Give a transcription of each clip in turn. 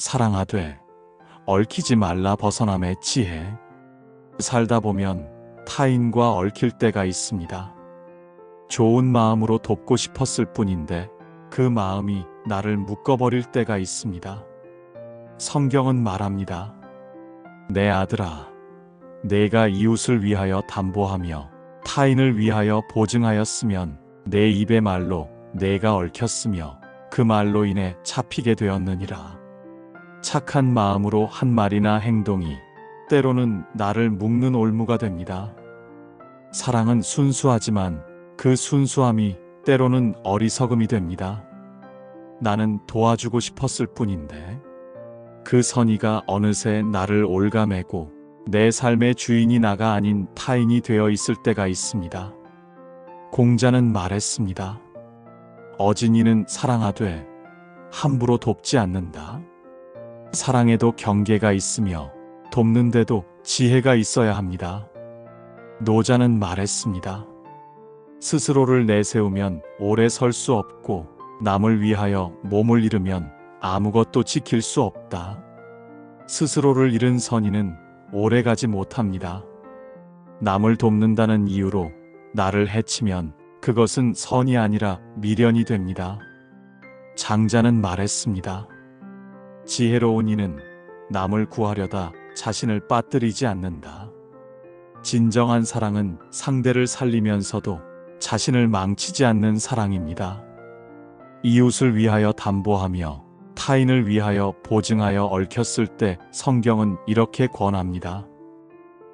사랑하되 얽히지 말라 벗어남의 지혜. 살다 보면 타인과 얽힐 때가 있습니다. 좋은 마음으로 돕고 싶었을 뿐인데 그 마음이 나를 묶어버릴 때가 있습니다. 성경은 말합니다. 내 아들아, 내가 이웃을 위하여 담보하며 타인을 위하여 보증하였으면 내 입의 말로 내가 얽혔으며 그 말로 인해 잡히게 되었느니라. 착한 마음으로 한 말이나 행동이 때로는 나를 묶는 올무가 됩니다. 사랑은 순수하지만 그 순수함이 때로는 어리석음이 됩니다. 나는 도와주고 싶었을 뿐인데 그 선의가 어느새 나를 올가매고 내 삶의 주인이 나가 아닌 타인이 되어 있을 때가 있습니다. 공자는 말했습니다. 어진이는 사랑하되 함부로 돕지 않는다. 사랑에도 경계가 있으며 돕는데도 지혜가 있어야 합니다. 노자는 말했습니다. 스스로를 내세우면 오래 설 수 없고 남을 위하여 몸을 잃으면 아무것도 지킬 수 없다. 스스로를 잃은 선인은 오래 가지 못합니다. 남을 돕는다는 이유로 나를 해치면 그것은 선이 아니라 미련이 됩니다. 장자는 말했습니다. 지혜로운 이는 남을 구하려다 자신을 빠뜨리지 않는다. 진정한 사랑은 상대를 살리면서도 자신을 망치지 않는 사랑입니다. 이웃을 위하여 담보하며 타인을 위하여 보증하여 얽혔을 때 성경은 이렇게 권합니다.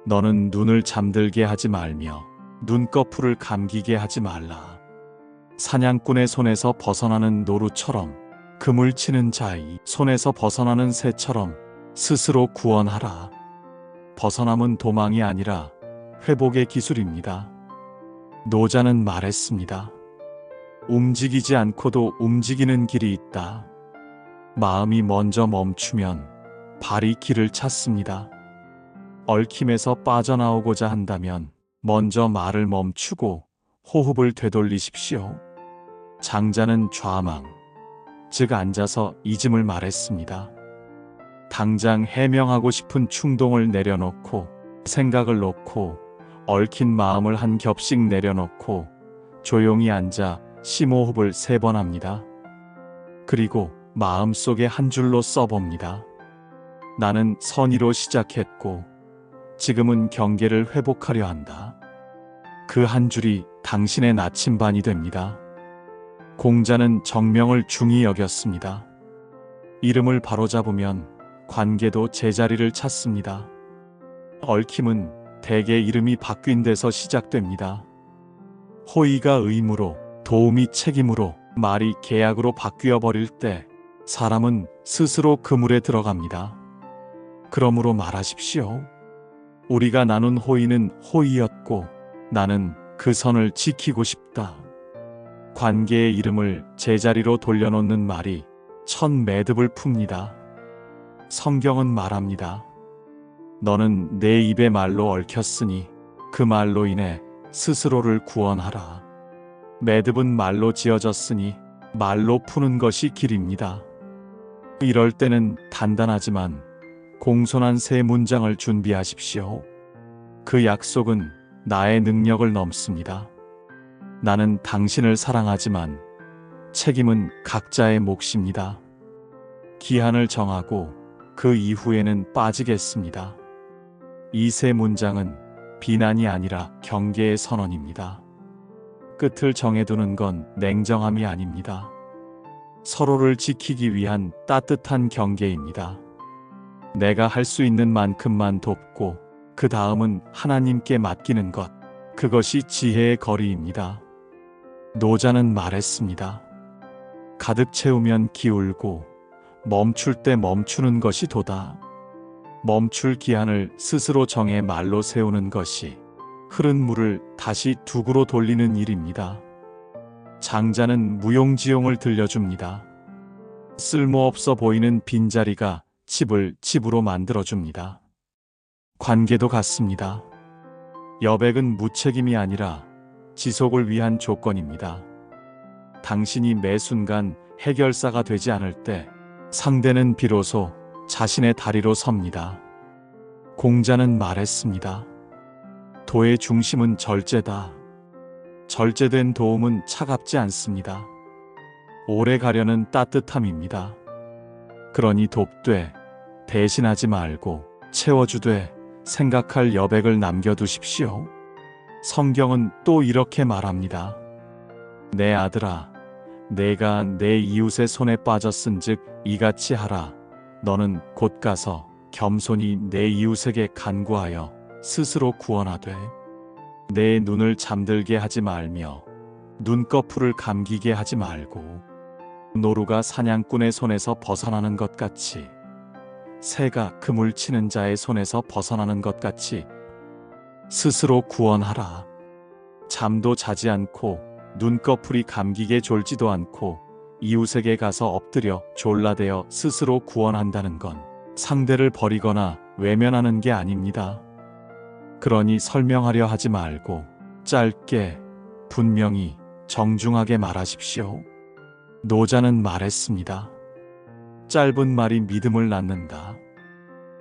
너는 눈을 잠들게 하지 말며 눈꺼풀을 감기게 하지 말라. 사냥꾼의 손에서 벗어나는 노루처럼 그물 치는 자의 손에서 벗어나는 새처럼 스스로 구원하라. 벗어남은 도망이 아니라 회복의 기술입니다. 노자는 말했습니다. 움직이지 않고도 움직이는 길이 있다. 마음이 먼저 멈추면 발이 길을 찾습니다. 얽힘에서 빠져나오고자 한다면 먼저 말을 멈추고 호흡을 되돌리십시오. 장자는 좌망, 즉 앉아서 잊음을 말했습니다. 당장 해명하고 싶은 충동을 내려놓고 생각을 놓고 얽힌 마음을 한 겹씩 내려놓고 조용히 앉아 심호흡을 3번 합니다. 그리고 마음속에 한 줄로 써봅니다. 나는 선의로 시작했고 지금은 경계를 회복하려 한다. 그 한 줄이 당신의 나침반이 됩니다. 공자는 정명을 중히 여겼습니다. 이름을 바로잡으면 관계도 제자리를 찾습니다. 얽힘은 대개 이름이 바뀐 데서 시작됩니다. 호의가 의무로, 도움이 책임으로, 말이 계약으로 바뀌어 버릴 때 사람은 스스로 그물에 들어갑니다. 그러므로 말하십시오. 우리가 나눈 호의는 호의였고 나는 그 선을 지키고 싶다. 관계의 이름을 제자리로 돌려놓는 말이 첫 매듭을 풉니다. 성경은 말합니다. 너는 내 입의 말로 얽혔으니 그 말로 인해 스스로를 구원하라. 매듭은 말로 지어졌으니 말로 푸는 것이 길입니다. 이럴 때는 단단하지만 공손한 3문장을 준비하십시오. 그 약속은 나의 능력을 넘습니다. 나는 당신을 사랑하지만 책임은 각자의 몫입니다. 기한을 정하고 그 이후에는 빠지겠습니다. 이 3문장은 비난이 아니라 경계의 선언입니다. 끝을 정해두는 건 냉정함이 아닙니다. 서로를 지키기 위한 따뜻한 경계입니다. 내가 할 수 있는 만큼만 돕고 그 다음은 하나님께 맡기는 것, 그것이 지혜의 거리입니다. 노자는 말했습니다. 가득 채우면 기울고 멈출 때 멈추는 것이 도다. 멈출 기한을 스스로 정해 말로 세우는 것이 흐른 물을 다시 두구로 돌리는 일입니다. 장자는 무용지용을 들려줍니다. 쓸모없어 보이는 빈자리가 집을 집으로 만들어줍니다. 관계도 같습니다. 여백은 무책임이 아니라 지속을 위한 조건입니다. 당신이 매 순간 해결사가 되지 않을 때 상대는 비로소 자신의 다리로 섭니다. 공자는 말했습니다. 도의 중심은 절제다. 절제된 도움은 차갑지 않습니다. 오래 가려는 따뜻함입니다. 그러니 돕되 대신하지 말고 채워주되 생각할 여백을 남겨두십시오. 성경은 또 이렇게 말합니다. 내 아들아, 내가 내 이웃의 손에 빠졌은즉 이같이 하라. 너는 곧 가서 겸손히 내 이웃에게 간구하여 스스로 구원하되 내 눈을 잠들게 하지 말며 눈꺼풀을 감기게 하지 말고 노루가 사냥꾼의 손에서 벗어나는 것 같이 새가 그물 치는 자의 손에서 벗어나는 것 같이 스스로 구원하라. 잠도 자지 않고 눈꺼풀이 감기게 졸지도 않고 이웃에게 가서 엎드려 졸라대어 스스로 구원한다는 건 상대를 버리거나 외면하는 게 아닙니다. 그러니 설명하려 하지 말고 짧게 분명히 정중하게 말하십시오. 노자는 말했습니다. 짧은 말이 믿음을 낳는다.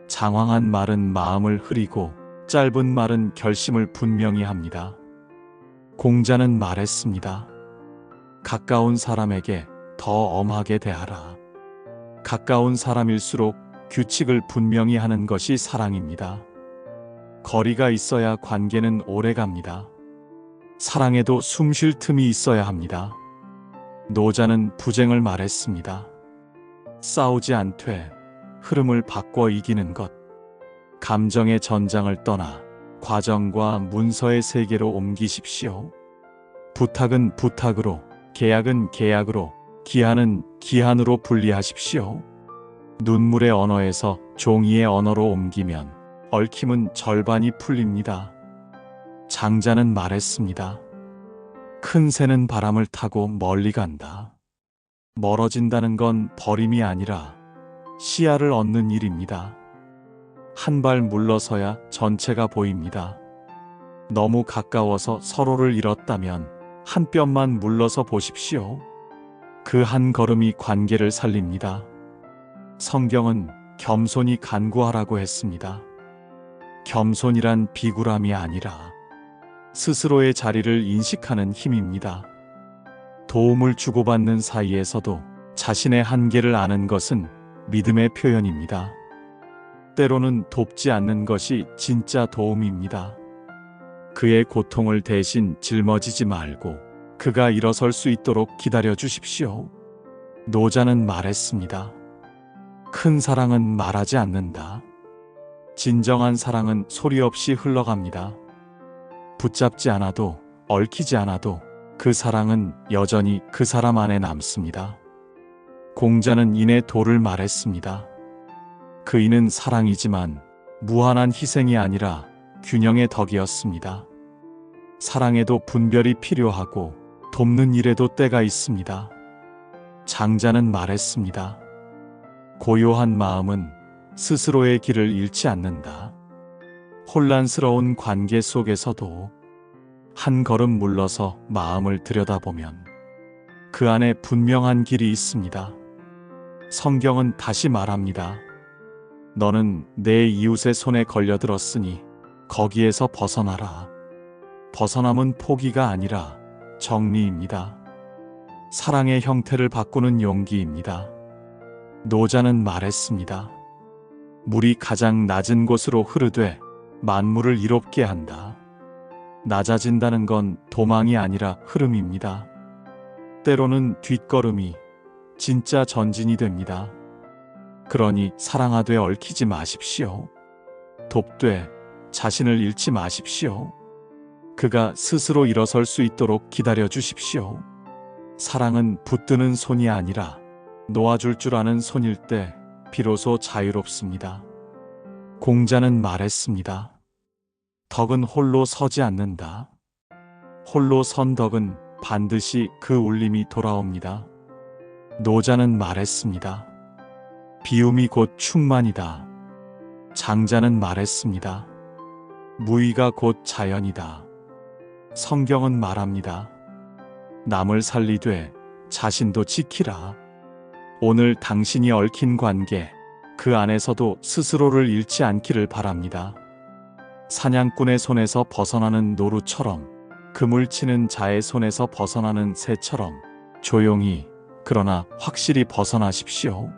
장황한 말은 마음을 흐리고 짧은 말은 결심을 분명히 합니다. 공자는 말했습니다. 가까운 사람에게 더 엄하게 대하라. 가까운 사람일수록 규칙을 분명히 하는 것이 사랑입니다. 거리가 있어야 관계는 오래 갑니다. 사랑에도 숨 쉴 틈이 있어야 합니다. 노자는 부쟁을 말했습니다. 싸우지 않되 흐름을 바꿔 이기는 것. 감정의 전장을 떠나 과정과 문서의 세계로 옮기십시오. 부탁은 부탁으로, 계약은 계약으로, 기한은 기한으로 분리하십시오. 눈물의 언어에서 종이의 언어로 옮기면 얽힘은 절반이 풀립니다. 장자는 말했습니다. 큰 새는 바람을 타고 멀리 간다. 멀어진다는 건 버림이 아니라 시야를 얻는 일입니다. 한 발 물러서야 전체가 보입니다. 너무 가까워서 서로를 잃었다면 한 뼘만 물러서 보십시오. 그 한 걸음이 관계를 살립니다. 성경은 겸손히 간구하라고 했습니다. 겸손이란 비굴함이 아니라 스스로의 자리를 인식하는 힘입니다. 도움을 주고받는 사이에서도 자신의 한계를 아는 것은 믿음의 표현입니다. 때로는 돕지 않는 것이 진짜 도움입니다. 그의 고통을 대신 짊어지지 말고 그가 일어설 수 있도록 기다려 주십시오. 노자는 말했습니다. 큰 사랑은 말하지 않는다. 진정한 사랑은 소리 없이 흘러갑니다. 붙잡지 않아도 얽히지 않아도 그 사랑은 여전히 그 사람 안에 남습니다. 공자는 인의 도를 말했습니다. 그 인은 사랑이지만 무한한 희생이 아니라 균형의 덕이었습니다. 사랑에도 분별이 필요하고 돕는 일에도 때가 있습니다. 장자는 말했습니다. 고요한 마음은 스스로의 길을 잃지 않는다. 혼란스러운 관계 속에서도 한 걸음 물러서 마음을 들여다보면 그 안에 분명한 길이 있습니다. 성경은 다시 말합니다. 너는 내 이웃의 손에 걸려들었으니 거기에서 벗어나라. 벗어남은 포기가 아니라 정리입니다. 사랑의 형태를 바꾸는 용기입니다. 노자는 말했습니다. 물이 가장 낮은 곳으로 흐르되 만물을 이롭게 한다. 낮아진다는 건 도망이 아니라 흐름입니다. 때로는 뒷걸음이 진짜 전진이 됩니다. 그러니 사랑하되 얽히지 마십시오. 돕되 자신을 잃지 마십시오. 그가 스스로 일어설 수 있도록 기다려 주십시오. 사랑은 붙드는 손이 아니라 놓아줄 줄 아는 손일 때 비로소 자유롭습니다. 공자는 말했습니다. 덕은 홀로 서지 않는다. 홀로 선 덕은 반드시 그 울림이 돌아옵니다. 노자는 말했습니다. 비움이 곧 충만이다. 장자는 말했습니다. 무의가 곧 자연이다. 성경은 말합니다. 남을 살리되 자신도 지키라. 오늘 당신이 얽힌 관계, 그 안에서도 스스로를 잃지 않기를 바랍니다. 사냥꾼의 손에서 벗어나는 노루처럼, 그물치는 자의 손에서 벗어나는 새처럼 조용히 그러나 확실히 벗어나십시오.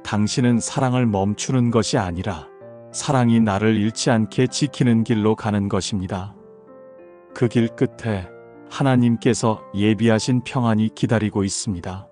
당신은 사랑을 멈추는 것이 아니라 사랑이 나를 잃지 않게 지키는 길로 가는 것입니다. 그 길 끝에 하나님께서 예비하신 평안이 기다리고 있습니다.